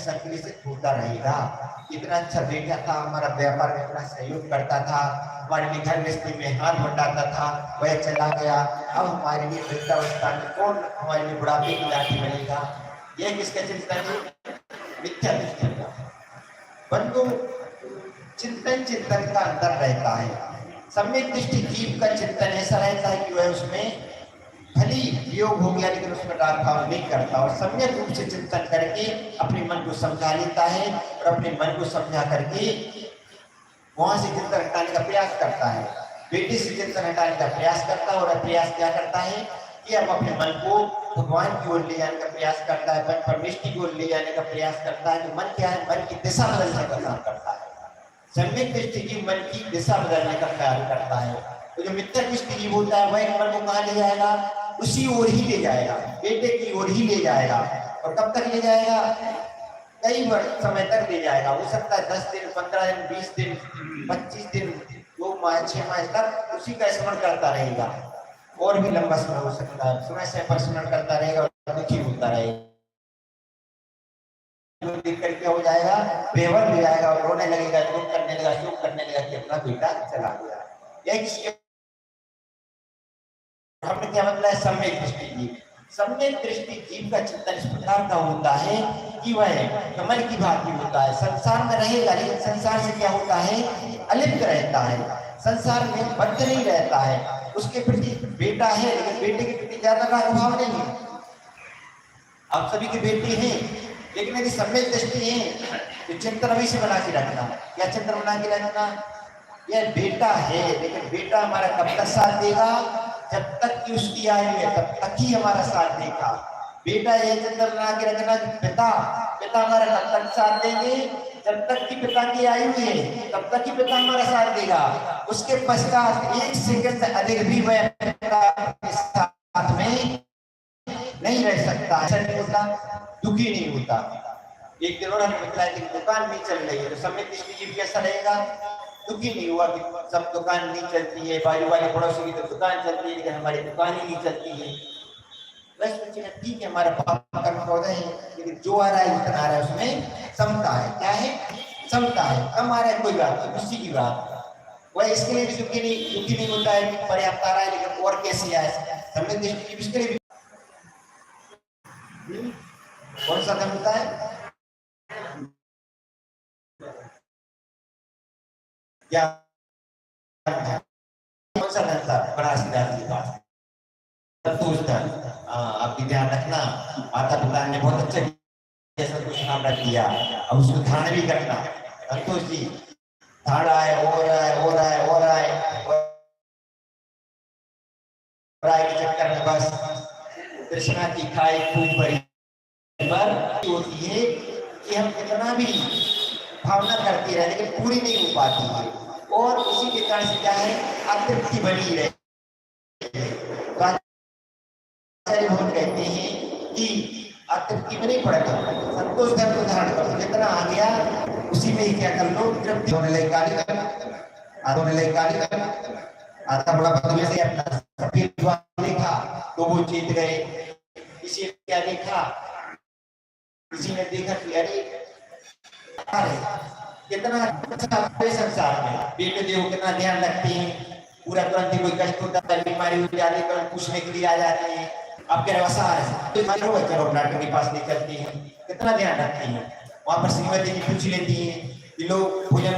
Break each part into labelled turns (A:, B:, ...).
A: संकलित होता रहेगा। इतना अच्छा बेटा था, हमारा व्यापार में इतना सहयोग करता था, हमारे लिए घर गृहस्थी में हाथ बटाता था, वह चला गया। अब हमारे लिए वृद्धावस्था में कौन हमारे लिए बुढ़ापे की लाठी बनेगा? यह किसका चिंतन है? मिथ्या दृष्टि का। परंतु चिंतन चिंतन का अंतर रहता है। सम्यक दृष्टि जीव का चिंतन ऐसा रहता है कि वह उसमें भली वियोग हो गया लेकिन उसमें राग भाव नहीं करता, और सम्यक रूप से चिंतन करके अपने मन को समझा लेता है और अपने मन को समझा करके वहां से चिंतन हटाने का प्रयास करता है। बेटे से चिंतन हटाने का प्रयास करता है, और प्रयास क्या करता है कि अब अपने मन को भगवान की ओर ले जाने का प्रयास करता है, मन परमेश्वर की ओर ले जाने का प्रयास करता है। तो मन क्या है? मन की दिशा बदलने का काम करता है। सम्यक दृष्टि की मन की दिशा बदलने का कार्य करता है। तो जो मिथ्या दृष्टि जीव होता है वह मन को कहाँ ले जाएगा? उसी ओर ही ले जाएगा, बेटे की ओर ही ले जाएगा। और कब तक ले जाएगा? कई वर्ष समय तक ले जाएगा। हो सकता है 10 दिन, 15 दिन, 20 दिन, 25 दिन, 2 माह, 6 माह तक उसी का स्मरण करता रहेगा। और भी लंबा समय हो सकता है, समय से पर स्मरण करता रहेगा और दुखी होता रहेगा। देख कर क्या हो जाएगा? बेवल हो जाएगा और रोने लगेगा, दुख करने लगेगा, शोक करने लगेगा कि अपना बेटा चला गया। यह किसके हमने क्या मतलब है? सम्यक दृष्टि जीव। सम्यक दृष्टि जीव का चिंतन इस प्रकार का होता है कि वह कमल की भांति होता है। संसार में रहेगा लेकिन संसार से क्या होता है? अलिप्त रहता है, संसार में बद्ध नहीं रहता है। उसके प्रति बेटा है लेकिन बेटे के प्रति ज्यादा राग भाव नहीं है। आप सभी के बेटे हैं, लेकिन यदि सम्यक दृष्टि है तो चिंतन अभी से बना के रखना। क्या चिंतन बना के रखना? यह बेटा है लेकिन बेटा हमारा कब तक साथ देगा? जब तक कि उसकी आयु है तब तक ही हमारा साथ देगा। बेटा ये चिंतन बना के रखना कि पिता हमारा कब तक साथ देंगे? जब तक कि पिता की आयु है तब तक ही पिता हमारा साथ देगा। उसके पश्चात 1 सेकंड से अधिक भी वह पिता के साथ में नहीं रह सकता। ऐसा नहीं होता, दुखी नहीं होता। एक दिन उन्होंने बताया कि दुकान नहीं चल रही है तो सम्यक दृष्टि जीव कैसा रहेगा? दुखी नहीं हुआ कि सब दुकान नहीं चलती है, बाजू वाले पड़ोसी की तो दुकान चलती है लेकिन हमारी दुकान ही नहीं चलती है। बस सोचिए ठीक है, हमारा पाप कर्म पौधे हैं लेकिन जो आ रहा है जितना आ रहा है उसमें समता है। क्या है? समता है। कम आ रहा है कोई बात नहीं, खुशी की बात। वह इसके लिए भी दुखी नहीं होता है कि पर्याप्त आ रहा है लेकिन और कैसे आए। सम्यक दृष्टि जीव इसके लिए भी कौन सा धर्म होता है? क्या कौन सा धर्म था? बड़ा सिद्धांत के पास संतोष धर्म। आप भी ध्यान रखना, माता पिता ने बहुत अच्छे जैसा कुछ नाम रख दिया, अब उसको ध्यान भी करना। संतोष जी ध्यान आए हो रहा है, हो रहा है, हो रहा है, के चक्कर में बस कृष्णा की खाई खूब बड़ी होती है कि हम कितना भी भावना करती रहे लेकिन पूरी नहीं हो पाती है, और उसी के कारण से क्या है? अतृप्ति बनी रहे। बहुत कहते हैं कि अतृप्ति में नहीं पड़ेगा, संतोष धर्म को धारण करो। जितना आ गया उसी में ही क्या कर लो? तृप्ति होने लगेगा। आता बड़ा बदले से अपना सफेद देखा तो वो जीत गए। किसी ने क्या देखा? किसी ने देखा कि अरे कितना अच्छा संसार में बेटे देखो कितना ध्यान रखते हैं। पूरा तुरंत कोई कष्ट होता है, बीमारी हो जाती है, तुरंत पूछने के लिए आ जाते हैं। अब क्या वसार है तो चलो डॉक्टर के पास ले चलती हैं, कितना ध्यान रखती हैं। वहां पर श्रीमती जी पूछ लेती हैं कि लोग भोजन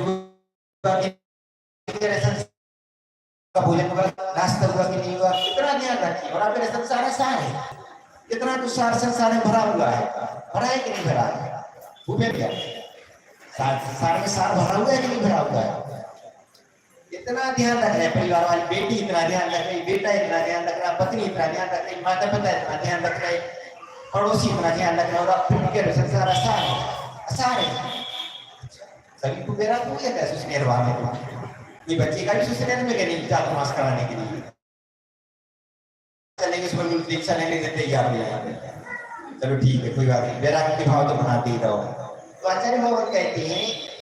A: भोजन नाश्ता हुआ कि नहीं हुआ, कितना ध्यान रखती है। और आपके संसार है सार है, कितना तो सार संसार में भरा हुआ है, भरा है कि नहीं भरा है? सार में सार भरा हुआ है कि नहीं भरा हुआ है? इतना ध्यान रख रहे हैं परिवार वाले, बेटी इतना ध्यान रख रही, बेटा इतना ध्यान रख रहा, पत्नी इतना ध्यान रख रही, माता पिता इतना ध्यान रख रहे, पड़ोसी इतना ध्यान रख रहे, और आप फिर संसार आसार है। सभी को बेरा तो क्या है सुसनेर वाले कोई बच्चे का भी सुसनेर में नहीं जात मास कराने के लिए चलेंगे, इसको दीक्षा लेने के तैयार हो जाएंगे। चलो ठीक है, कोई बात नहीं, बेरा के भाव तो बनाते ही रहो। तो आचार्य भगवान कहते हैं